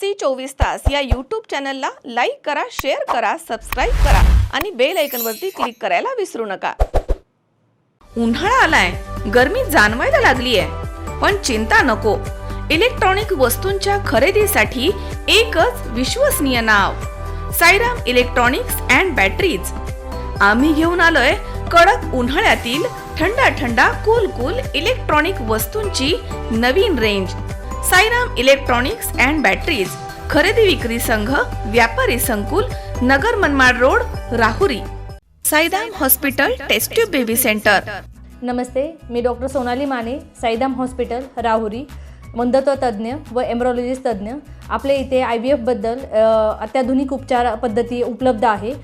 C 24 तास या YouTube चॅनलला लाईक करा, शेअर करा, सबस्क्राईब करा आणि बेल आयकॉनवरती क्लिक करायला विसरू नका। उन्हाळा आलाय, गरमी जाणवायला लागली आहे, पण चिंता नको। इलेक्ट्रॉनिक वस्तूंच्या खरेदीसाठी एकच विश्वसनीय नाव, साईराम इलेक्ट्रॉनिक्स अँड बॅटरीज। आम्ही घेऊन आलोय कडक उन्हाळ्यातील थंडा कूल इलेक्ट्रॉनिक वस्तूंची नवीन range. Sairam electronics and batteries, खरेदी विक्री संघ, व्यापारी संकुल, Nagar Manmad road, Rahuri. Sairam hospital test tube baby centre. नमस्ते, मी डॉक्टर सोनाली माने, साईराम हॉस्पिटल राहुरी, मंदत्व तज्ञ व एम्ब्रॉलॉजिस्ट तज्ञ। आपल्या इथे IVF बद्दल अत्याधुनिक उपचार पद्धती उपलब्ध आहे।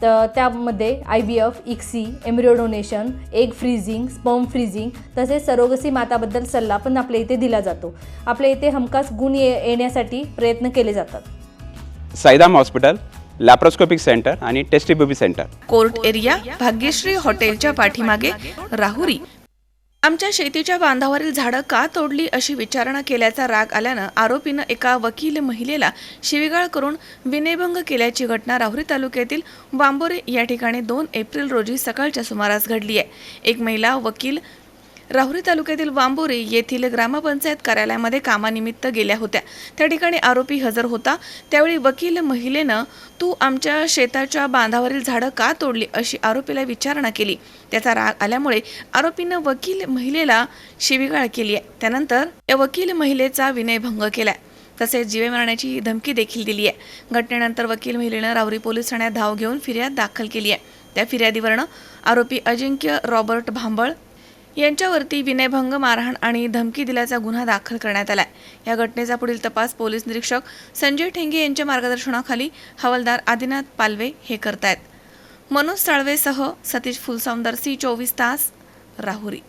तर त्यामध्ये IVF, ICSI, embryo donation, egg freezing, sperm freezing तसेच सरोगसी माताबद्दल सल्ला पण आपल्या इथे दिला जातो। आपल्या इथे हमखास गुण येण्यासाठी प्रयत्न केले जातात। साईराम हॉस्पिटल लॅप्रोस्कोपिक सेंटर आणि test baby centre, court area, Bhagyashree हॉटेलच्या पाठीमागे, राहुरी। आमच्या शेतीच्या बांधावरील झाडं का तोडली अशी विचारणा केल्याचा राग आल्यानं आरोपीनं एका वकील महिलेला शिवीगाळ करून विनयभंग केल्याची घटना राहुरी तालुक्यातील वांबोरे या ठिकाणी 2 एप्रिल रोजी सकाळच्या सुमारास घडली आहे। एक महिला वकील राहुरी तालुक्यातील वांबोरे येथील ग्रामपंचायत कार्यालयामध्ये कामानिमित्त गेल्या होत्या। त्या ठिकाणी आरोपी हजर होता। त्यावेळी वकील महिलेनं तू आमच्या शेताच्या बांधावरील झाडं का तोडली अशी आरोपीला विचारणा केली। त्याचा राग आल्यामुळे आरोपीनं वकील महिलेला शिवीगाळ केली आहे। त्यानंतर या वकील महिलेचा विनयभंग केलाय, तसेच जीवे मारण्याची धमकी देखील दिली आहे। घटनेनंतर वकील महिलेनं राहुरी पोलीस ठाण्यात धाव घेऊन फिर्याद दाखल केली आहे। त्या फिर्यादीवरनं आरोपी अजिंक्य रॉबर्ट भांबळ यांच्यावरती विनयभंग, मारहाण आणि धमकी दिल्याचा गुन्हा दाखल करण्यात आलाय। या घटनेचा पुढील तपास पोलीस निरीक्षक संजय ठेंगे यांच्या मार्गदर्शनाखाली हवालदार आदिनाथ पालवे हे करतायत। मनोज साळवेसह सतीश फुलसौंदर, सी 24 तास, राहुरी।